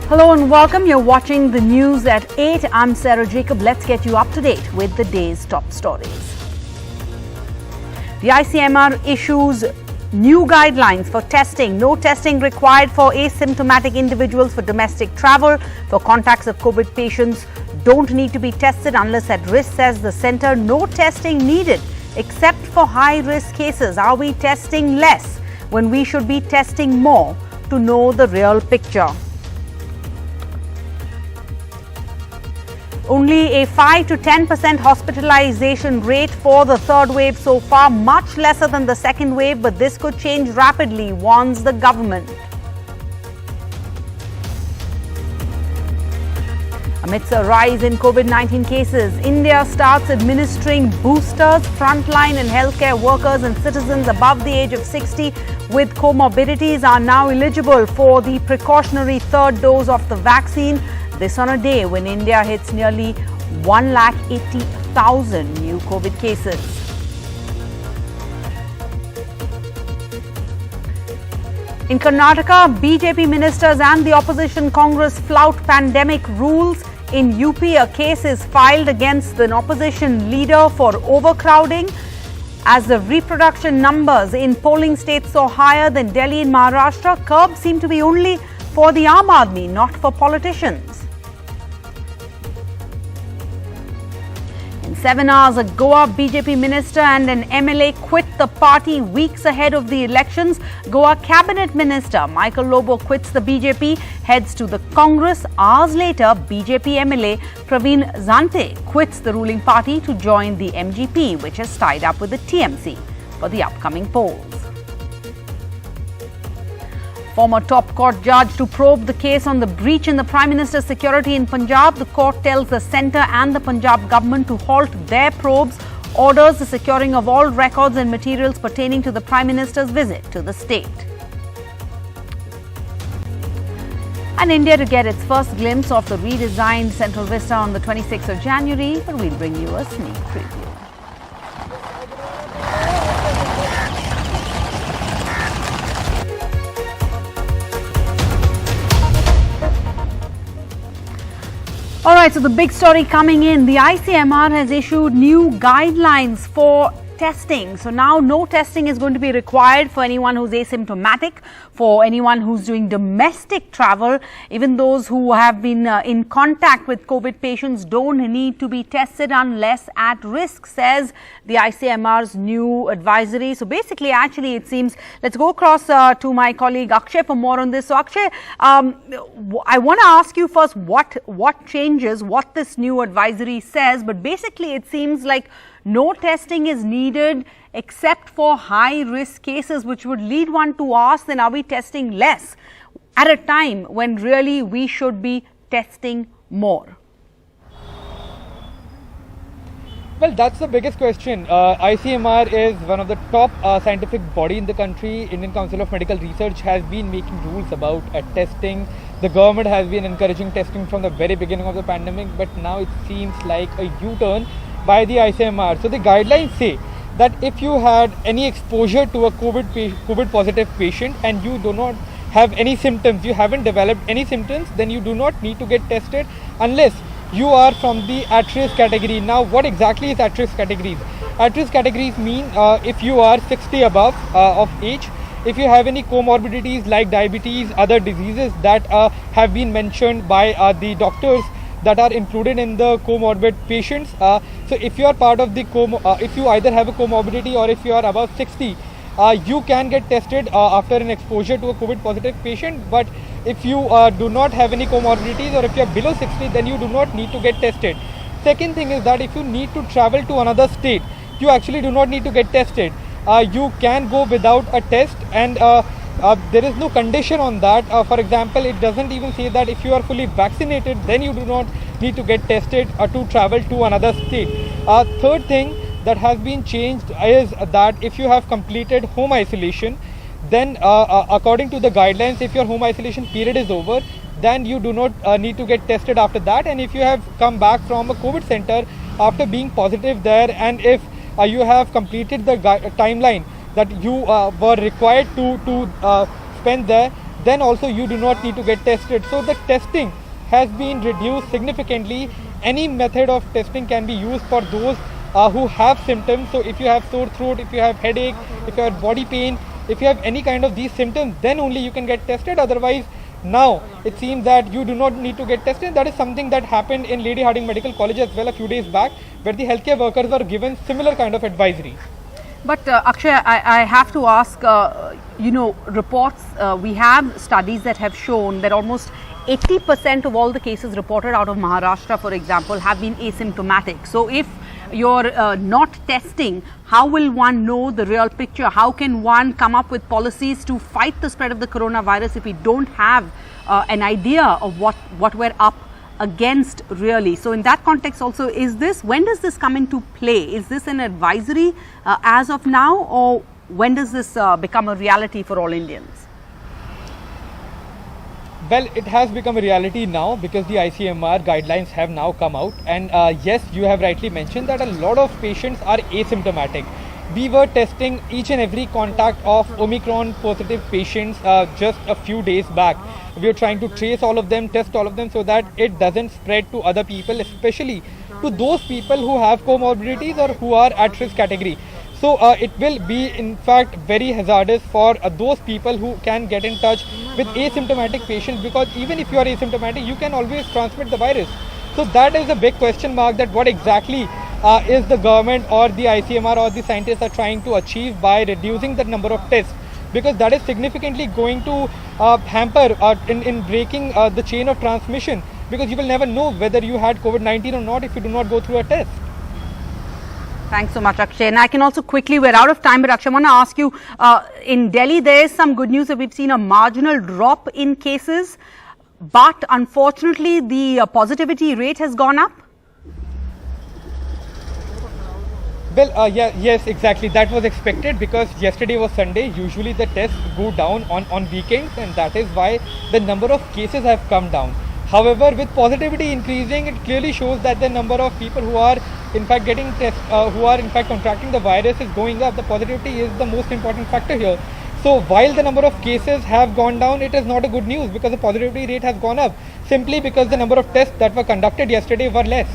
Hello and welcome. You're watching the news at 8. I'm Sarah Jacob. Let's get you up to date with the day's top stories. The ICMR issues new guidelines for testing. No testing required for asymptomatic individuals for domestic travel. For contacts of COVID patients, don't need to be tested unless at risk, says the centre. No testing needed except for high-risk cases. Are we testing less when we should be testing more to know the real picture? Only a 5 to 10% hospitalization rate for the third wave so far, much lesser than the second wave, but this could change rapidly, warns the government. Amidst a rise in COVID-19 cases, India starts administering boosters. Frontline and healthcare workers and citizens above the age of 60 with comorbidities are now eligible for the precautionary third dose of the vaccine. This on a day when India hits nearly 180,000 new COVID cases. In Karnataka, BJP ministers and the opposition Congress flout pandemic rules. In UP, a case is filed against an opposition leader for overcrowding. As the reproduction numbers in polling states saw higher than Delhi and Maharashtra, curbs seem to be only for the Aam Aadmi, not for politicians. In 7 hours, a Goa BJP minister and an MLA quit the party weeks ahead of the elections. Goa cabinet minister Michael Lobo quits the BJP, heads to the Congress. Hours later, BJP MLA Praveen Zante quits the ruling party to join the MGP, which is tied up with the TMC for the upcoming polls. Former top court judge to probe the case on the breach in the Prime Minister's security in Punjab. The court tells the centre and the Punjab government to halt their probes, orders the securing of all records and materials pertaining to the Prime Minister's visit to the state. And India to get its first glimpse of the redesigned Central Vista on the 26th of January, but we'll bring you a sneak preview. All right, so the big story coming in, the ICMR has issued new guidelines for testing. So now no testing is going to be required for anyone who's asymptomatic, for anyone who's doing domestic travel. Even those who have been in contact with COVID patients don't need to be tested unless at risk, says the ICMR's new advisory. So basically, actually, it seems, let's go across to my colleague Akshay for more on this. So Akshay, I want to ask you first what changes, what this new advisory says, but basically it seems like no testing is needed except for high-risk cases, which would lead one to ask, then are we testing less at a time when really we should be testing more? Well, that's the biggest question. ICMR is one of the top scientific body in the country. Indian Council of Medical Research has been making rules about testing. The government has been encouraging testing from the very beginning of the pandemic, but now it seems like a U-turn by the ICMR. So the guidelines say that if you had any exposure to a COVID positive patient and you do not have any symptoms, you haven't developed any symptoms, then you do not need to get tested unless you are from the at-risk category. Now, what exactly is at-risk categories? At-risk categories mean if you are 60 above of age, if you have any comorbidities like diabetes, other diseases that have been mentioned by the doctors that are included in the comorbid patients. So if you are part of the if you either have a comorbidity or if you are above 60, you can get tested after an exposure to a COVID positive patient. But if you do not have any comorbidities or if you are below 60, then you do not need to get tested. Second thing is that if you need to travel to another state, you actually do not need to get tested. You can go without a test, and there is no condition on that. For example, it doesn't even say that if you are fully vaccinated, then you do not need to get tested to travel to another state. Third thing that has been changed is that if you have completed home isolation, then according to the guidelines, if your home isolation period is over, then you do not need to get tested after that. And if you have come back from a COVID center after being positive there, and if you have completed the timeline that you were required to spend there, then also you do not need to get tested. So the testing has been reduced significantly. Any method of testing can be used for those who have symptoms. So if you have sore throat, if you have headache, if you have body pain, if you have any kind of these symptoms, then only you can get tested. Otherwise, now it seems that you do not need to get tested. That is something that happened in Lady Hardinge Medical College as well a few days back, where the healthcare workers were given similar kind of advisory. But Akshay, I have to ask, reports, we have studies that have shown that almost 80% of all the cases reported out of Maharashtra, for example, have been asymptomatic. So if you're not testing, how will one know the real picture? How can one come up with policies to fight the spread of the coronavirus if we don't have an idea of what we're up against really? So in that context also, when does this come into play? Is this an advisory as of now, or when does this become a reality for all Indians? Well, it has become a reality now because the ICMR guidelines have now come out, and yes, you have rightly mentioned that a lot of patients are asymptomatic. We were testing each and every contact of Omicron positive patients just a few days back. We are trying to trace all of them, test all of them so that it doesn't spread to other people, especially to those people who have comorbidities or who are at risk category. So it will be in fact very hazardous for those people who can get in touch with asymptomatic patients, because even if you are asymptomatic, you can always transmit the virus. So that is a big question mark, that what exactly is the government or the ICMR or the scientists are trying to achieve by reducing the number of tests, because that is significantly going to hamper in breaking the chain of transmission, because you will never know whether you had COVID-19 or not if you do not go through a test. Thanks so much, Akshay. And I can also quickly, we're out of time, but Akshay, I want to ask you, in Delhi, there is some good news that we've seen a marginal drop in cases, but unfortunately, the positivity rate has gone up. Well, yes, exactly. That was expected because yesterday was Sunday. Usually the tests go down on weekends, and that is why the number of cases have come down. However, with positivity increasing, it clearly shows that the number of people who are in fact getting tests, who are in fact contracting the virus is going up. The positivity is the most important factor here. So while the number of cases have gone down, it is not a good news because the positivity rate has gone up simply because the number of tests that were conducted yesterday were less.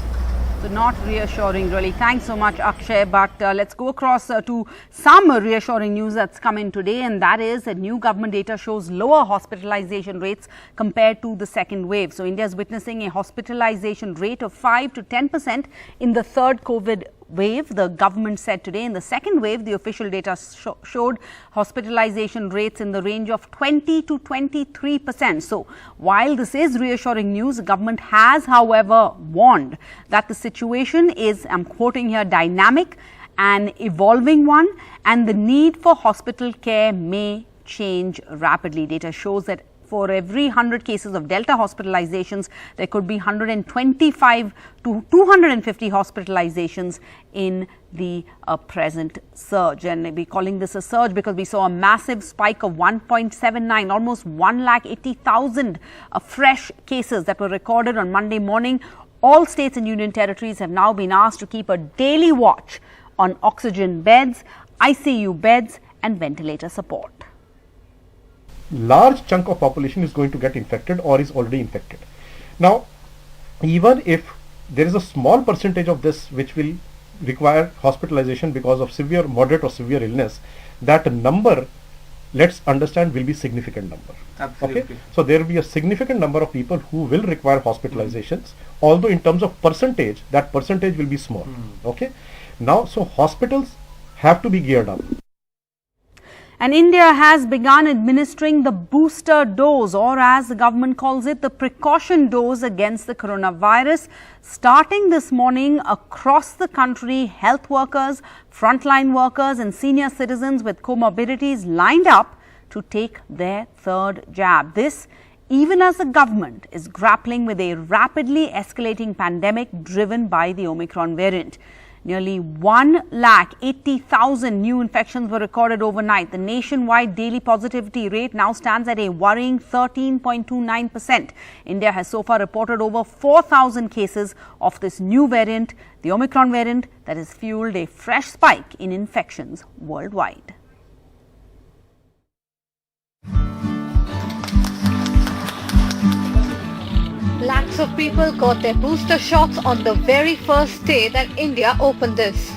So not reassuring really. Thanks so much, Akshay. But let's go across to some reassuring news that's come in today, and that is that new government data shows lower hospitalization rates compared to the second wave. So India is witnessing a hospitalization rate of 5 to 10% in the third COVID wave, the government said today. In the second wave, the official data showed hospitalization rates in the range of 20 to 23%. So while this is reassuring news, the government has, however, warned that the situation is, I'm quoting here, dynamic and evolving one, and the need for hospital care may change rapidly. Data shows that for every 100 cases of Delta hospitalizations, there could be 125 to 250 hospitalizations in the present surge. And we're calling this a surge because we saw a massive spike of 1.79, almost 1,80,000 fresh cases that were recorded on Monday morning. All states and union territories have now been asked to keep a daily watch on oxygen beds, ICU beds and ventilator support. Large chunk of population is going to get infected or is already infected. Now, even if there is a small percentage of this which will require hospitalization because of severe, moderate or severe illness, that number, let's understand, will be significant number. Absolutely. Okay? So there will be a significant number of people who will require hospitalizations, although in terms of percentage, that percentage will be small. Okay. Now, so hospitals have to be geared up. And India has begun administering the booster dose, or as the government calls it, the precaution dose against the coronavirus. Starting this morning across the country, health workers, frontline workers and senior citizens with comorbidities lined up to take their third jab. This even as the government is grappling with a rapidly escalating pandemic driven by the Omicron variant. Nearly 1,80,000 new infections were recorded overnight. The nationwide daily positivity rate now stands at a worrying 13.29%. India has so far reported over 4,000 cases of this new variant, the Omicron variant, that has fueled a fresh spike in infections worldwide. of people got their booster shots on the very first day that India opened this.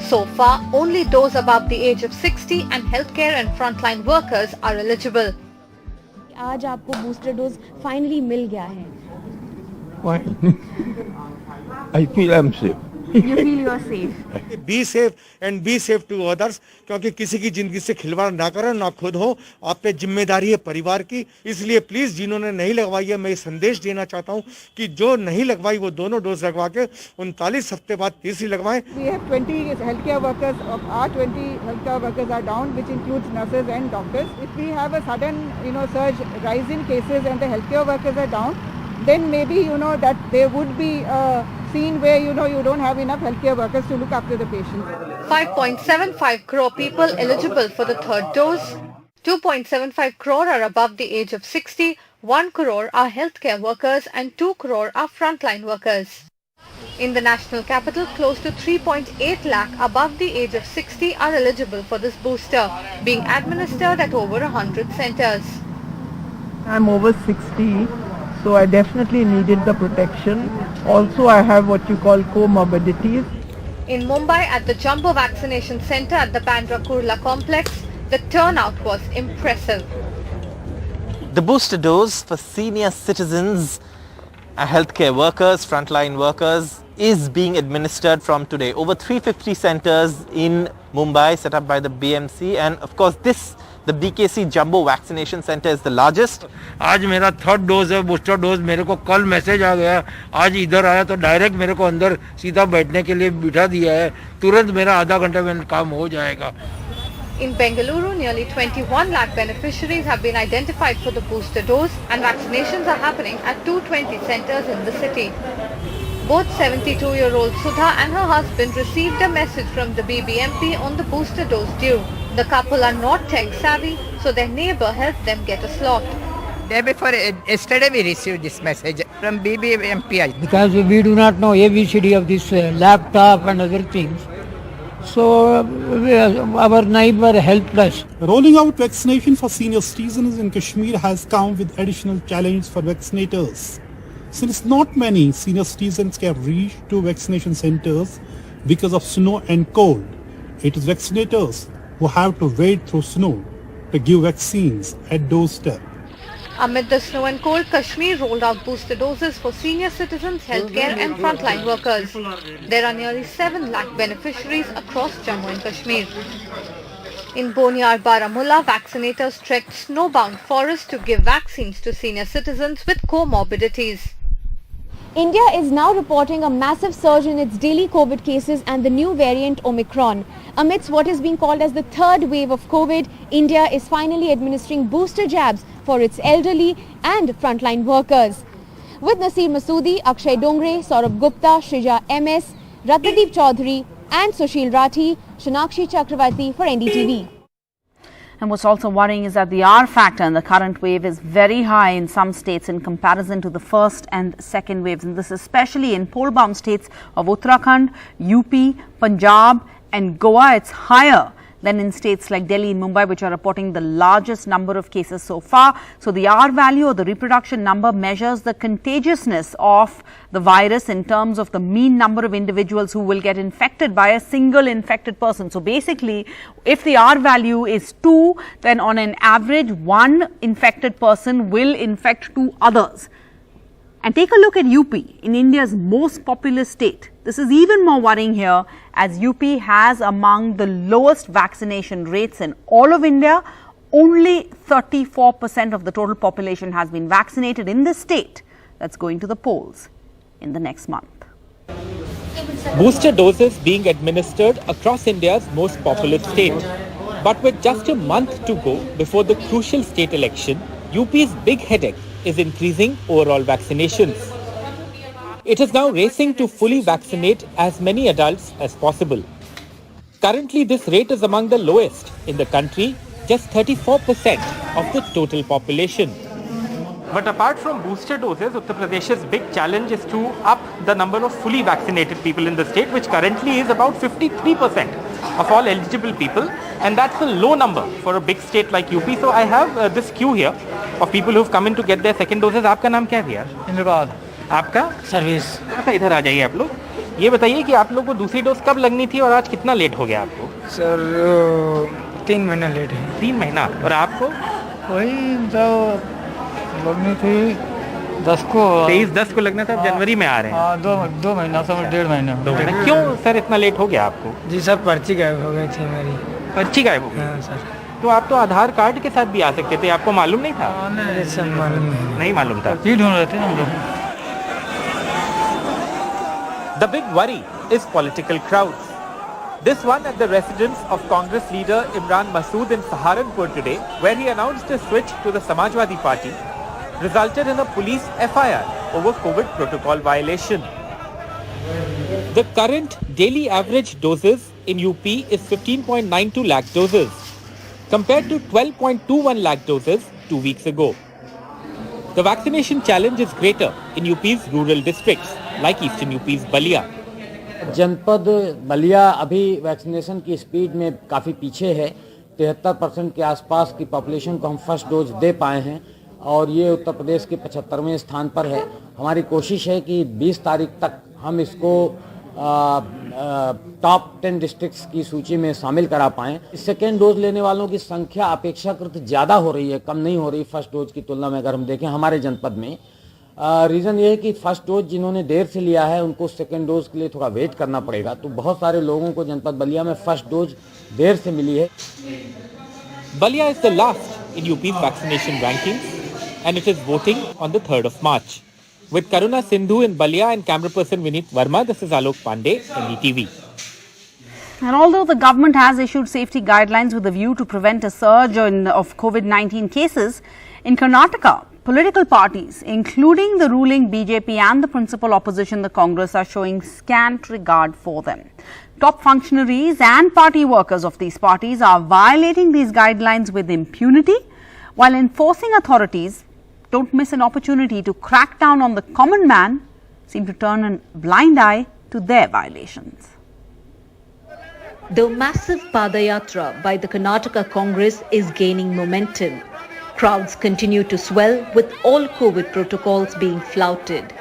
So far, only those above the age of 60 and healthcare and frontline workers are eligible. आज आपको booster dose finally मिल गया है. Fine. I feel I'm safe. You feel you are safe. Be safe and be safe to others, क्योंकि किसी की जिंदगी से खिलवाड़ ना करो, ना खुद हो. आप पे जिम्मेदारी है परिवार की. इसलिए प्लीज जिन्होंने नहीं लगवाई है, मैं ये संदेश देना चाहता हूँ कि जो नहीं लगवाई वो दोनों डोज लगवा के 39 हफ्ते बाद तीसरी लगवाएं. We have 20 healthcare workers. Of our 20 healthcare workers are down, which includes nurses and doctors. If we have a sudden, surge rise in cases and the healthcare workers are down, then maybe that there would be a scene where you don't have enough healthcare workers to look after the patients. 5.75 crore people eligible for the third dose. 2.75 crore are above the age of 60, 1 crore are healthcare workers and 2 crore are frontline workers. In the national capital, close to 3.8 lakh above the age of 60 are eligible for this booster, being administered at over 100 centres. I'm over 60, so I definitely needed the protection. Also, I have what you call comorbidities. In Mumbai, at the Jumbo Vaccination Centre at the Bandra Kurla complex, the turnout was impressive. The booster dose for senior citizens, healthcare workers, frontline workers is being administered from today. Over 350 centres in Mumbai set up by the BMC, and of course the BKC Jumbo Vaccination Centre is the largest. आज मेरा third dose है, booster dose. मेरे को कल message आ गया, आज इधर आया तो डायरेक्ट मेरे को अंदर सीधा बैठने के लिए बिठा दिया है. तुरंत मेरा आधा घंटे में काम हो जाएगा. In Bengaluru, nearly 21 lakh beneficiaries have been identified for the booster dose, and vaccinations are happening at 220 centres in the city. Both 72-year-old Sudha and her husband received a message from the BBMP on the booster dose due. The couple are not tech savvy, so their neighbour helped them get a slot. Day before yesterday we received this message from BBMP. Because we do not know ABCD of this laptop and other things. So our neighbour helped us. Rolling out vaccination for senior citizens in Kashmir has come with additional challenge for vaccinators. Since not many senior citizens can reach to vaccination centers because of snow and cold, it is vaccinators who have to wade through snow to give vaccines at doorstep. Amid the snow and cold, Kashmir rolled out booster doses for senior citizens, healthcare and frontline workers. There are nearly 7 lakh beneficiaries across Jammu and Kashmir. In Boniar, Baramulla, vaccinators trekked snowbound forests to give vaccines to senior citizens with comorbidities. India is now reporting a massive surge in its daily COVID cases and the new variant Omicron. Amidst what is being called as the third wave of COVID, India is finally administering booster jabs for its elderly and frontline workers. With Nasir Masoodi, Akshay Dongre, Saurabh Gupta, Shrija MS, Ratnadeep Chaudhary and Sushil Rathi, Shanakshi Chakravarti for NDTV. And what's also worrying is that the R factor in the current wave is very high in some states in comparison to the first and second waves. And this especially in poll-bound states of Uttarakhand, UP, Punjab and Goa. It's higher than in states like Delhi and Mumbai, which are reporting the largest number of cases so far. So the R value, or the reproduction number, measures the contagiousness of the virus in terms of the mean number of individuals who will get infected by a single infected person. So basically, if the R value is 2, then on an average, 1 infected person will infect 2 others. And take a look at UP, in India's most populous state. This is even more worrying here, as UP has among the lowest vaccination rates in all of India. Only 34% of the total population has been vaccinated in this state that's going to the polls in the next month. Booster doses being administered across India's most populous state. But with just a month to go before the crucial state election, UP's big headache is increasing overall vaccinations. It is now racing to fully vaccinate as many adults as possible. Currently, this rate is among the lowest in the country, just 34% of the total population. But apart from booster doses, Uttar Pradesh's big challenge is to up the number of fully vaccinated people in the state, which currently is about 53% of all eligible people. And that's a low number for a big state like UP. So I have this queue here of people who've come in to get their second doses. Aapka naam kya hai yaar? Indrad. आपका service अच्छा, इधर आ जाइए आप लोग। ये बताइए कि आप लोग को दूसरी डोज कब लगनी थी और आज कितना लेट हो गया आपको? सर 3 महीना लेट है। 3 महीना। और आपको? वही तो लगनी थी 10 को। 23-10 को लगना था, जनवरी में आ रहे हैं। हाँ, 2 महीना समझ 1.5 महीना। 2 महीना। क्यों सर इतना लेट हो गया आपको? जी सर, पर्ची गायब हो गई थी मेरी। पर्ची गायब हो गई? हाँ सर। तो आप तो आधार कार्ड के साथ भी आ सकते थे, आपको मालूम नहीं था? नहीं सर, मालूम नहीं मालूम था। ढूंढ रहे थे हम लोग। The big worry is political crowds. This one at the residence of Congress leader Imran Masood in Saharanpur today, where he announced a switch to the Samajwadi Party, resulted in a police FIR over COVID protocol violation. The current daily average doses in UP is 15.92 lakh doses, compared to 12.21 lakh doses 2 weeks ago. The vaccination challenge is greater in UP's rural districts, like eastern UP's Balia. जनपद बलिया अभी vaccination की speed में काफ़ी पीछे है। 73% के आसपास की पॉपुलेशन को हम फर्स्ट डोज दे पाए हैं और ये उत्तर प्रदेश के 75वें स्थान पर है। हमारी कोशिश है कि 20 तारीख तक हम इसको टॉप 10 डिस्ट्रिक्ट्स की सूची में शामिल करा पाएँ। सेकेंड डोज लेने वालों की संख्या अपेक्षाकृत ज़्यादा हो रही है, कम नहीं हो रही फर्स्ट डोज की तुलना में अगर हम देखें हमारे जनपद में। रीज़न ये है कि फर्स्ट डोज जिन्होंने देर से लिया है उनको सेकेंड डोज के लिए थोड़ा वेट करना पड़ेगा, तो बहुत सारे लोगों को जनपद बलिया में फर्स्ट डोज देर से मिली है। Balia is the last in UP's vaccination rankings and it is voting on the 3rd of March. With Karuna Sindhu in Balia and camera person Vineet Verma, this is Alok Pandey, NDTV. And although the government has issued safety guidelines with a view to prevent a surge of COVID-19 cases, in Karnataka, political parties, including the ruling BJP and the principal opposition, the Congress, are showing scant regard for them. Top functionaries and party workers of these parties are violating these guidelines with impunity, while enforcing authorities don't miss an opportunity to crack down on the common man, seem to turn a blind eye to their violations. The massive Padayatra by the Karnataka Congress is gaining momentum. Crowds continue to swell with all COVID protocols being flouted.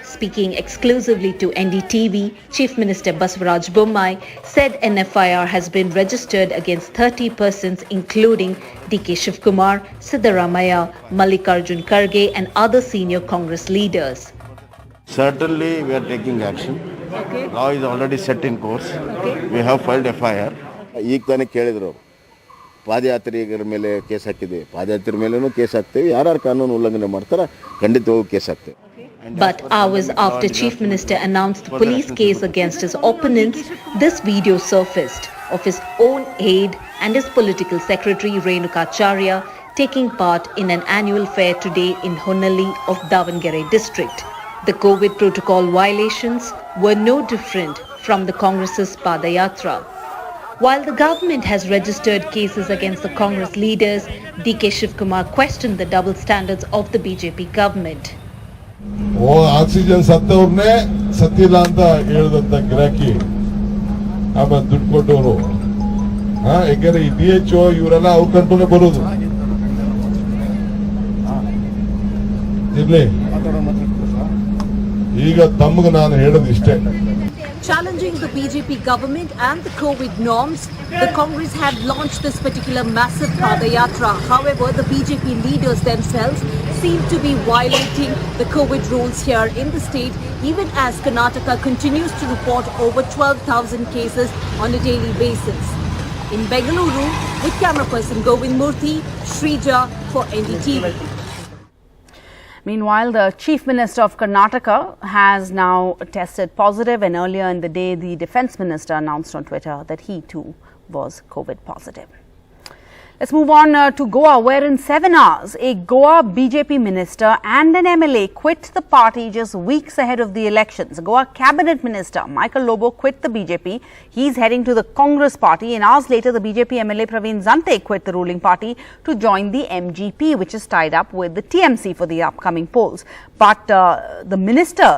Speaking exclusively to NDTV, Chief Minister Basavaraj Bommai said an FIR has been registered against 30 persons including DK Shivkumar, Siddaramaiah, Mallikarjun Kharge and other senior Congress leaders. Certainly we are taking action. Okay. Law is already set in course. Okay. We have filed FIR. ಈಗ ತಾನೇ ಕೇಳಿದ್ರು ಪಾದಯಾತ್ರಿಗಳ ಮೇಲೆ case ಹಾಕಿದೆ ಪಾದಯಾತ್ರೆ ಮೇಲೇನೂ case ಹಾಕ್ತೇವೆ ಯಾರು ಕಾನೂನು ಉಲ್ಲಂಘನೆ ಮಾಡ್ತಾರ ಖಂಡಿತವಾಗೂ ಕೇಸ್ ಹಾಕ್ತೇವೆ. But hours after Chief Minister announced the police case against his opponents, this video surfaced of his own aide and his political secretary Renukacharya taking part in an annual fair today in Honali of Davangere district. The COVID protocol violations were no different from the Congress's Padayatra. While the government has registered cases against the Congress leaders, DK Shivkumar questioned the double standards of the BJP government. Oxygen ಸತ್ತವ್ರನ್ನೇ ಸತ್ತಿಲ್ಲ ಅಂತ ಹೇಳಿದಂತ ಗಿರಾಕಿ ಆಮೇಲೆ ದುಡ್ಡು ಕೊಟ್ಟವರು ಯಾಕಂದ್ರೆ ಈ DHO ಇವರೆಲ್ಲ ಅವ್ರ ಕಂಟ್ರೋಲ್ ಬರೋದು ಇರ್ಲಿ ಈಗ ತಮ್ಗೆ ನಾನು ಹೇಳೋದು ಇಷ್ಟೇ. Challenging the BJP government and the COVID norms, the Congress had launched this particular massive Padayatra. However, the BJP leaders themselves seem to be violating the COVID rules here in the state, even as Karnataka continues to report over 12,000 cases on a daily basis. In Bengaluru, with camera person Govind Murthy, Shrija for NDTV. Meanwhile, the Chief Minister of Karnataka has now tested positive, and earlier in the day, the Defence Minister announced on Twitter that he too was COVID positive. Let's move on to Goa, where in 7 hours, a Goa BJP minister and an MLA quit the party just weeks ahead of the elections. Goa Cabinet Minister Michael Lobo quit the BJP. He's heading to the Congress party, and hours later, the BJP MLA Praveen Zante quit the ruling party to join the MGP, which is tied up with the TMC for the upcoming polls. But the minister,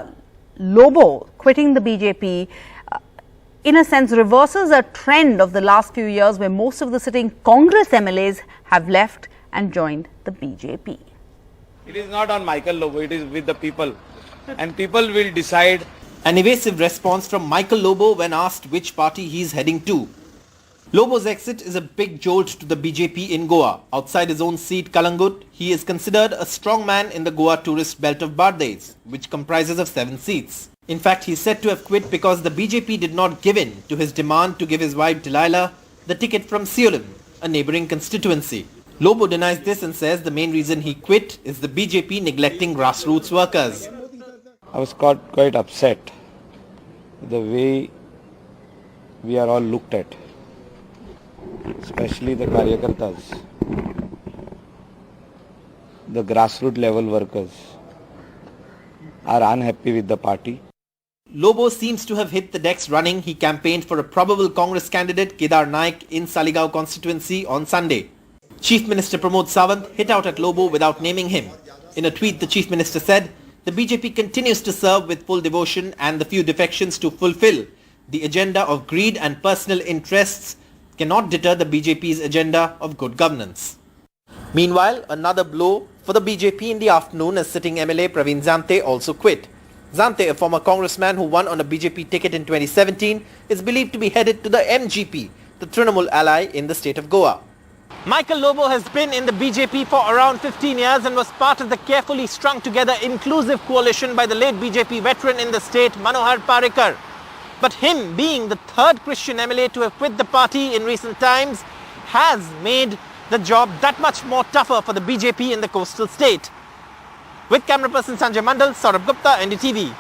Lobo, quitting the BJP, in a sense, reverses a trend of the last few years where most of the sitting Congress MLAs have left and joined the BJP. It is not on Michael Lobo, it is with the people. and people will decide. An evasive response from Michael Lobo when asked which party he is heading to. Lobo's exit is a big jolt to the BJP in Goa. Outside his own seat, Kalangut, he is considered a strong man in the Goa tourist belt of Bardez, which comprises of 7 seats. In fact, he is said to have quit because the BJP did not give in to his demand to give his wife Delilah the ticket from Seolim, a neighbouring constituency. Lobo denies this and says the main reason he quit is the BJP neglecting grassroots workers. I was quite upset the way we are all looked at, especially the Karyakartas, the grassroots level workers are unhappy with the party. Lobo seems to have hit the decks running. He campaigned for a probable Congress candidate Kedar Naik in Saligao constituency on Sunday. Chief Minister Pramod Sawant hit out at Lobo without naming him. In a tweet, the Chief Minister said, the BJP continues to serve with full devotion and the few defections to fulfill the agenda of greed and personal interests cannot deter the BJP's agenda of good governance. Meanwhile, another blow for the BJP in the afternoon as sitting MLA Praveen Zante also quit. Zante, a former congressman who won on a BJP ticket in 2017, is believed to be headed to the MGP, the Trinamool ally in the state of Goa. Michael Lobo has been in the BJP for around 15 years and was part of the carefully strung together inclusive coalition by the late BJP veteran in the state, Manohar Parrikar. But him being the third Christian MLA to have quit the party in recent times has made the job that much more tougher for the BJP in the coastal state. With camera person Sanjay Mandal, Saurabh Gupta, NDTV.